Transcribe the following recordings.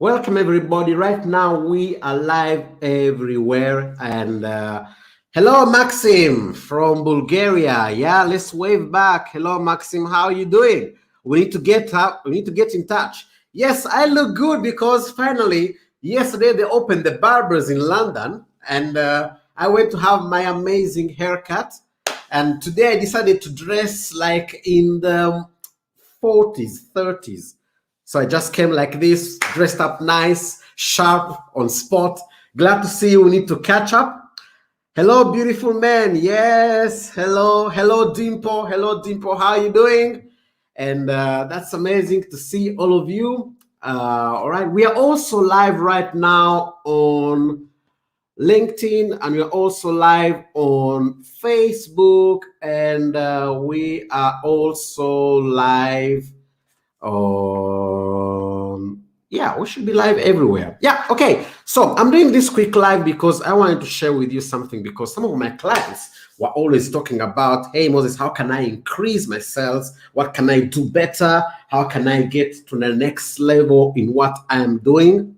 Welcome everybody. Right now we are live everywhere, and hello Maxim from Bulgaria. Yeah, let's wave back. Hello Maxim, how are you doing? We need to get up. We need to get in touch. Yes, I look good because finally yesterday they opened the barbers in London, and I went to have my amazing haircut. And today I decided to dress like in the 40s, 30s. So I just came like this, dressed up nice, sharp, on spot. Glad to see you. We need to catch up. Hello, beautiful man. Yes. Hello. Hello, Dimpo. Hello, Dimpo. How are you doing? And that's amazing to see all of you. All right. We are also live right now on LinkedIn, and we're also live on Facebook, and we are also live yeah, we should be live everywhere. Yeah, okay. So I'm doing this quick live because I wanted to share with you something, because some of my clients were always talking about, hey Moses, how can I increase my sales? What can I do better? How can I get to the next level in what I'm doing?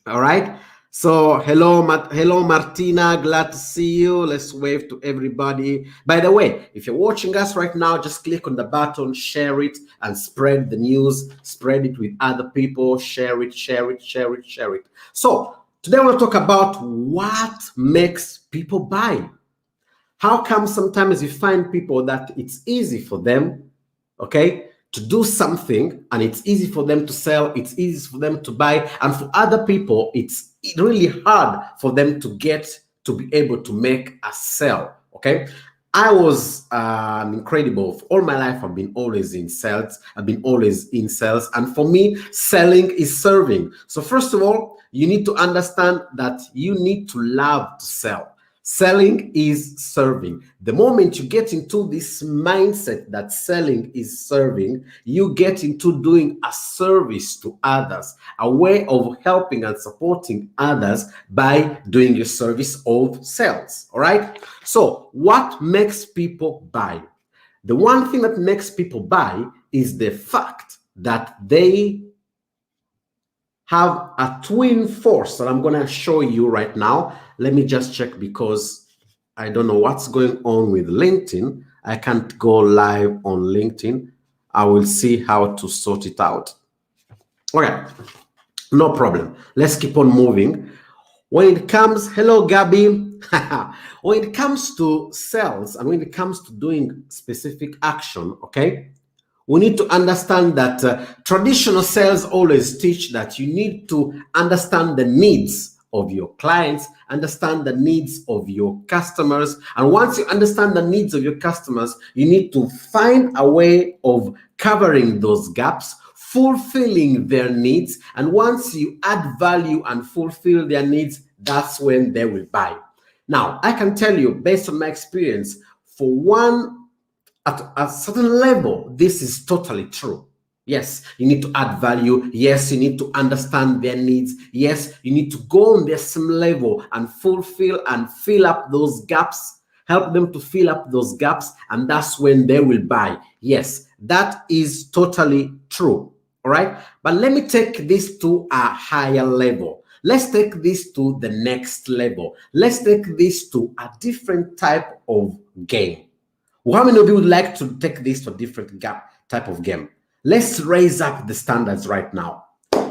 All right. So hello, hello Martina, glad to see you. Let's wave to everybody. By the way, if you're watching us right now, just click on the button, share it, and spread the news. Spread it with other people. Share it, share it, share it, share it. So today I want to talk about what makes people buy. How come sometimes you find people that it's easy for them, okay, to do something, and it's easy for them to sell, it's easy for them to buy, and for other people it's really hard for them to get to be able to make a sale. Okay, I was incredible. All my life I've been always in sales. I've been always in sales, and for me selling is serving. So first of all, you need to understand that you need to love to sell. Selling is serving. The moment you get into this mindset that selling is serving, you get into doing a service to others, a way of helping and supporting others by doing your service of sales. All right. So what makes people buy? The one thing that makes people buy is the fact that they have a twin force that I'm going to show you right now. Let me just check, because I don't know what's going on with LinkedIn. I can't go live on LinkedIn. I will see how to sort it out. Okay, no problem. Let's keep on moving. When it comes, hello Gabby. When it comes to sales and when it comes to doing specific action, okay, we need to understand that traditional sales always teach that you need to understand the needs of your clients, understand the needs of your customers. And once you understand the needs of your customers, you need to find a way of covering those gaps, fulfilling their needs. And once you add value and fulfill their needs, that's when they will buy. Now, I can tell you, based on my experience, for one, at a certain level, this is totally true. Yes, you need to add value. Yes, you need to understand their needs. Yes, you need to go on their same level and fulfill and fill up those gaps, help them to fill up those gaps, and that's when they will buy. Yes, that is totally true. All right, but let me take this to a higher level. Let's take this to the next level. Let's take this to a different type of game. How many of you would like to take this to a different type of game? Let's raise up the standards right now.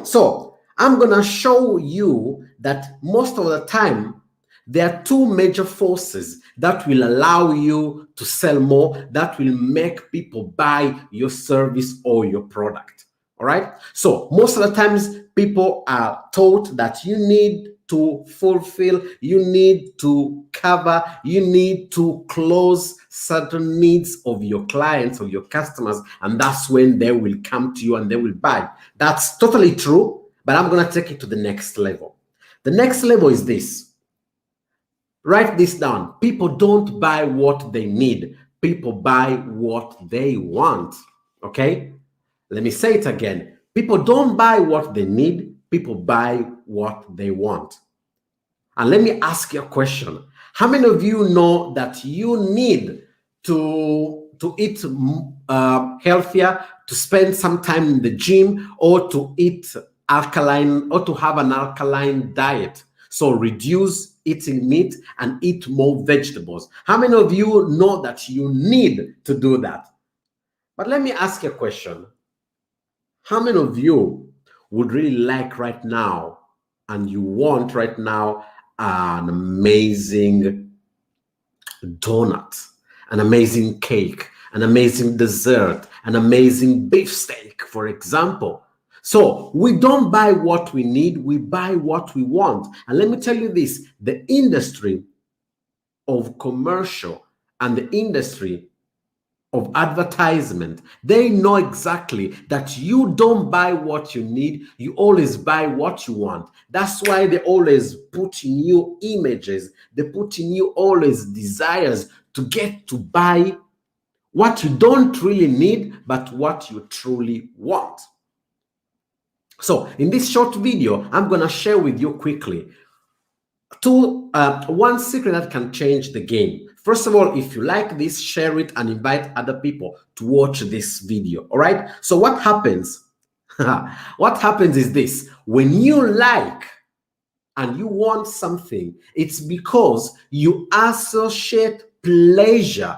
So I'm going to show you that most of the time, there are two major forces that will allow you to sell more, that will make people buy your service or your product. All right. So most of the times people are taught that you need to fulfill, you need to cover, you need to close certain needs of your clients or your customers, and that's when they will come to you and they will buy. That's totally true, but I'm going to take it to the next level. The next level is this. Write this down. People don't buy what they need. People buy what they want. Okay? Let me say it again. People don't buy what they need. People buy what they want. And let me ask you a question. How many of you know that you need to eat healthier, to spend some time in the gym, or to eat alkaline, or to have an alkaline diet? So reduce eating meat and eat more vegetables. How many of you know that you need to do that? But let me ask you a question. How many of you would really like right now, and you want right now, an amazing donut, an amazing cake, an amazing dessert, an amazing beefsteak, for example? So we don't buy what we need, we buy what we want. And let me tell you this, the industry of commercial and the industry of advertisement, they know exactly that you don't buy what you need, you always buy what you want. That's why they always put in you images, they put in you always desires to get to buy what you don't really need, but what you truly want. So in this short video, I'm going to share with you quickly one secret that can change the game. First of all, if you like this, share it and invite other people to watch this video. All right. So what happens? What happens is this: when you like and you want something, it's because you associate pleasure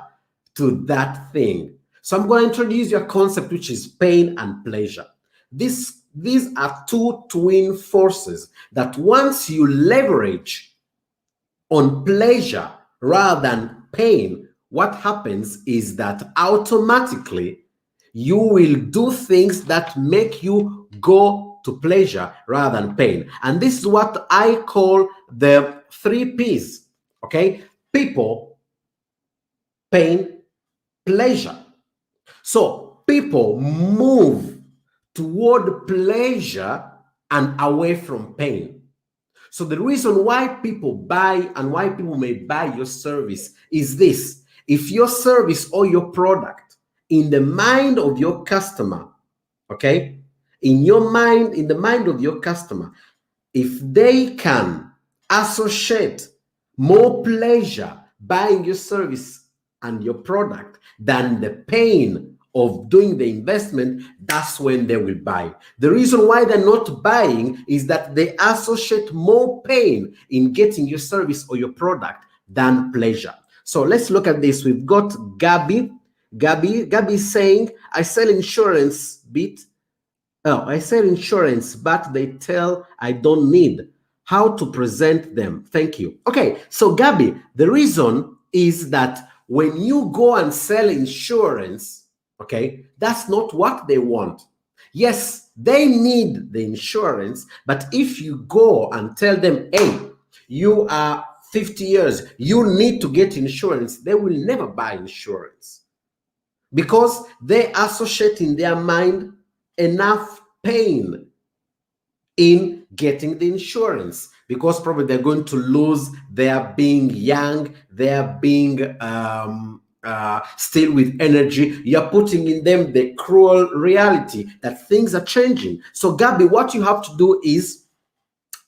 to that thing. So I'm going to introduce you a concept which is pain and pleasure. These are two twin forces that once you leverage on pleasure rather than pain, what happens is that automatically you will do things that make you go to pleasure rather than pain. And this is what I call the 3 P's. Okay? People, pain, pleasure. So people move toward pleasure and away from pain. So the reason why people buy and why people may buy your service is this: if your service or your product, in the mind of your customer, okay, in the mind of your customer, if they can associate more pleasure buying your service and your product than the pain of doing the investment, that's when they will buy. The reason why they're not buying is that they associate more pain in getting your service or your product than pleasure. So let's look at this. We've got Gabby. Gabby is saying, I sell insurance, but they tell I don't need. How to present them? Thank you. Okay, so Gabby, the reason is that when you go and sell insurance, okay, that's not what they want. Yes, they need the insurance, but if you go and tell them, hey, you are 50 years, you need to get insurance, they will never buy insurance because they associate in their mind enough pain in getting the insurance, because probably they're going to lose their being young, their being still with energy. You're putting in them the cruel reality that things are changing. So Gabby, what you have to do is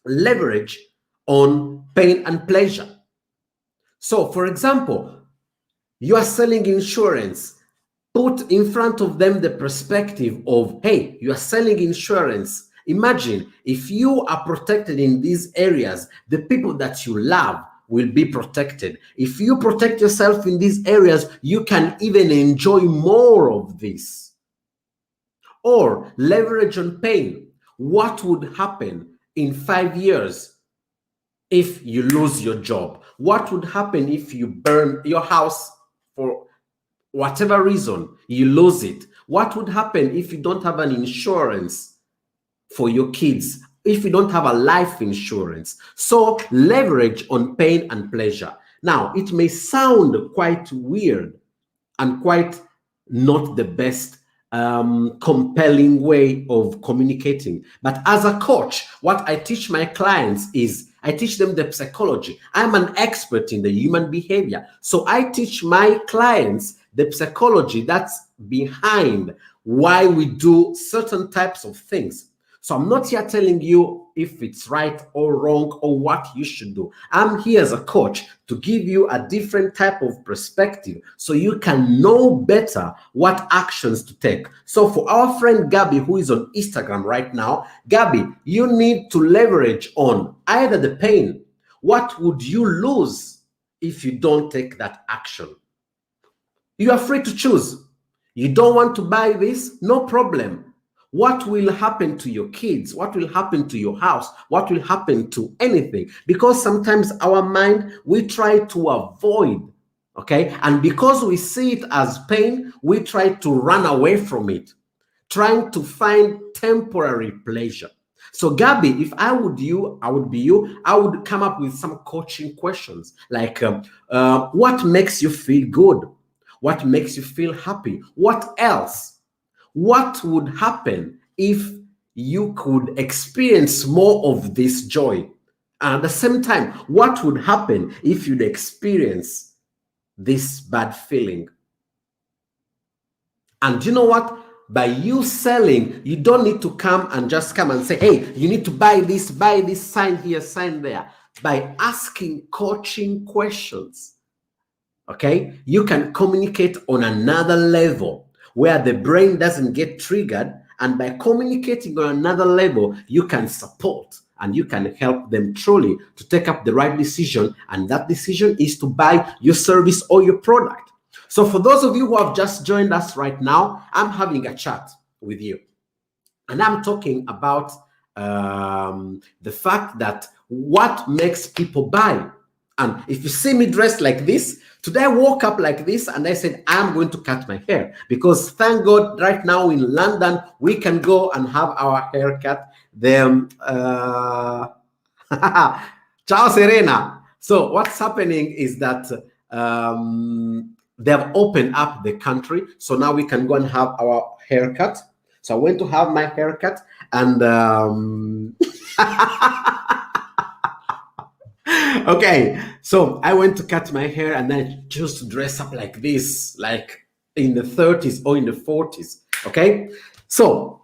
leverage on pain and pleasure. So for example, you are selling insurance. Put in front of them the perspective of, hey, you are selling insurance. Imagine if you are protected in these areas, the people that you love will be protected. If you protect yourself in these areas, you can even enjoy more of this. Or leverage on pain. What would happen in 5 years if you lose your job? What would happen if you burn your house for whatever reason, you lose it? What would happen if you don't have an insurance for your kids, if you don't have a life insurance? So leverage on pain and pleasure. Now, it may sound quite weird and quite not the best compelling way of communicating, but as a coach, what I teach my clients is I teach them the psychology. I'm an expert in the human behavior, so I teach my clients the psychology that's behind why we do certain types of things. So I'm not here telling you if it's right or wrong or what you should do. I'm here as a coach to give you a different type of perspective so you can know better what actions to take. So for our friend Gabby, who is on Instagram right now, Gabby, you need to leverage on either the pain. What would you lose if you don't take that action? You are free to choose. You don't want to buy this? No problem. What will happen to your kids? What will happen to your house? What will happen to anything? Because sometimes our mind, we try to avoid, okay? And because we see it as pain, we try to run away from it, trying to find temporary pleasure. So Gabby, if I would be you, I would come up with some coaching questions like, what makes you feel good? What makes you feel happy? What else? What would happen if you could experience more of this joy? And at the same time, what would happen if you'd experience this bad feeling? And you know what? By you selling, you don't need to come and say, hey, you need to buy this, sign here, sign there. By asking coaching questions, okay, you can communicate on another level where the brain doesn't get triggered. And by communicating on another level, you can support and you can help them truly to take up the right decision. And that decision is to buy your service or your product. So for those of you who have just joined us right now, I'm having a chat with you. And I'm talking about the fact that what makes people buy. And if you see me dressed like this, today I woke up like this and I said, I'm going to cut my hair because thank God right now in London, we can go and have our hair cut. Ciao, Serena. So what's happening is that they've opened up the country. So now we can go and have our haircut. So I went to have my haircut and okay, so I went to cut my hair and I chose to dress up like this, like in the 30s or in the 40s. Okay, so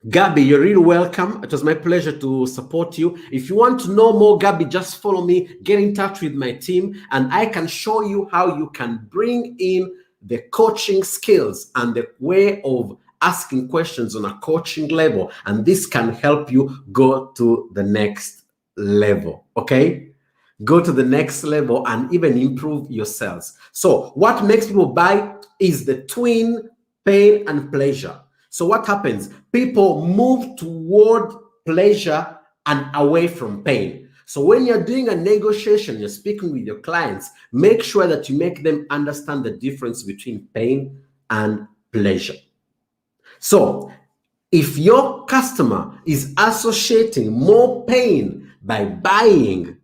Gabby, you're really welcome. It was my pleasure to support you. If you want to know more, Gabby, just follow me, get in touch with my team, and I can show you how you can bring in the coaching skills and the way of asking questions on a coaching level. And this can help you go to the next level, okay? Go to the next level and even improve your sales. So what makes people buy is the twin pain and pleasure. So what happens? People move toward pleasure and away from pain. So when you're doing a negotiation, you're speaking with your clients, make sure that you make them understand the difference between pain and pleasure. So if your customer is associating more pain by buying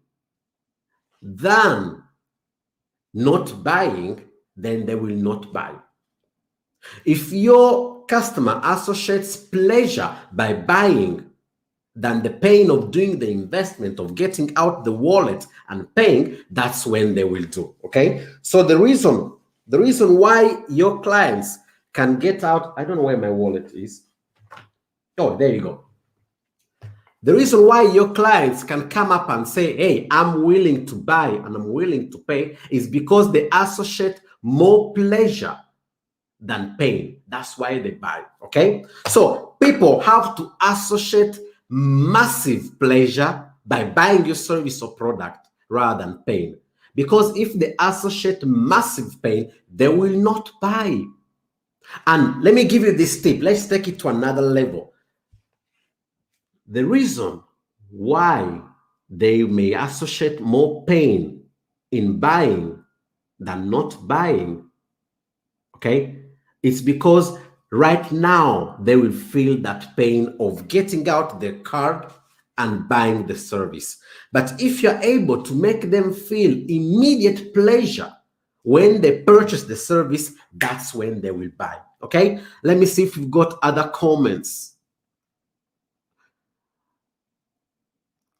than not buying, then they will not buy. If your customer associates pleasure by buying than the pain of doing the investment, of getting out the wallet and paying, that's when they will do, okay? So the reason why your clients can get out, I don't know where my wallet is. Oh, there you go. The reason why your clients can come up and say, hey, I'm willing to buy and I'm willing to pay is because they associate more pleasure than pain. That's why they buy, okay? So people have to associate massive pleasure by buying your service or product rather than pain. Because if they associate massive pain, they will not buy. And let me give you this tip. Let's take it to another level. The reason why they may associate more pain in buying than not buying, okay, it's because right now they will feel that pain of getting out the card and buying the service. But if you're able to make them feel immediate pleasure when they purchase the service, that's when they will buy, okay? Let me see if we've got other comments.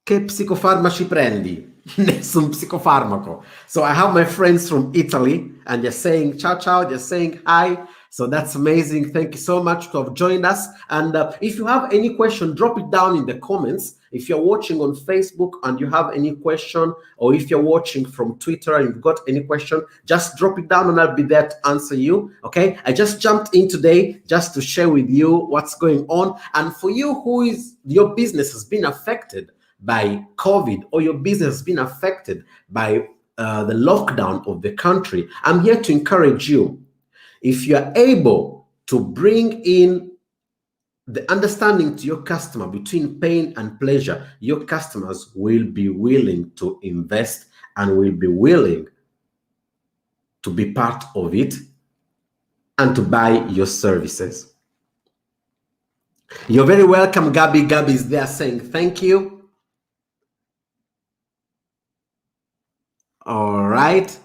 Che psicofarmaci prendi? Nessun psicofarmaco. So I have my friends from Italy and they're saying ciao ciao, they're saying hi. So that's amazing. Thank you so much to have joined us. And if you have any question, drop it down in the comments. If you're watching on Facebook and you have any question, or if you're watching from Twitter and you've got any question, just drop it down and I'll be there to answer you. Okay. I just jumped in today just to share with you what's going on. And for you who is your business has been affected by COVID, or your business has been affected by the lockdown of the country, I'm here to encourage you. If you're able to bring in the understanding to your customer between pain and pleasure, your customers will be willing to invest and will be willing to be part of it and to buy your services. You're very welcome, Gabby. Gabby is there saying thank you. All right.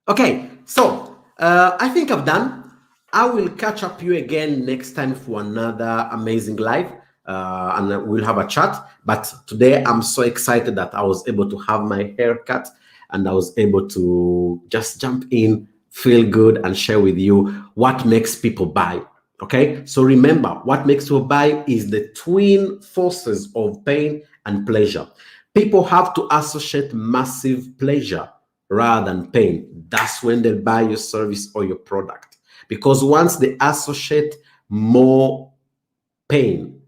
Okay, so I think I've done. I will catch up you again next time for another amazing live, and we'll have a chat. But today I'm so excited that I was able to have my hair cut and I was able to just jump in, feel good, and share with you what makes people buy. Okay, so remember, what makes people buy is the twin forces of pain and pleasure. People have to associate massive pleasure rather than pain. That's when they buy your service or your product. Because once they associate more pain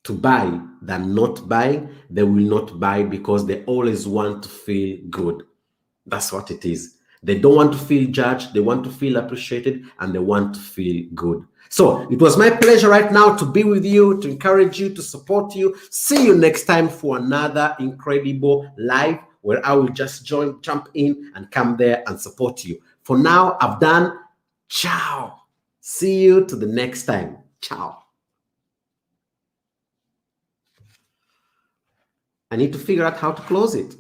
to buy than not buying, they will not buy because they always want to feel good. That's what it is. They don't want to feel judged, they want to feel appreciated, and they want to feel good. So it was my pleasure right now to be with you, to encourage you, to support you. See you next time for another incredible live where I will just jump in and come there and support you. For now, I've done. Ciao. See you to the next time. Ciao. I need to figure out how to close it.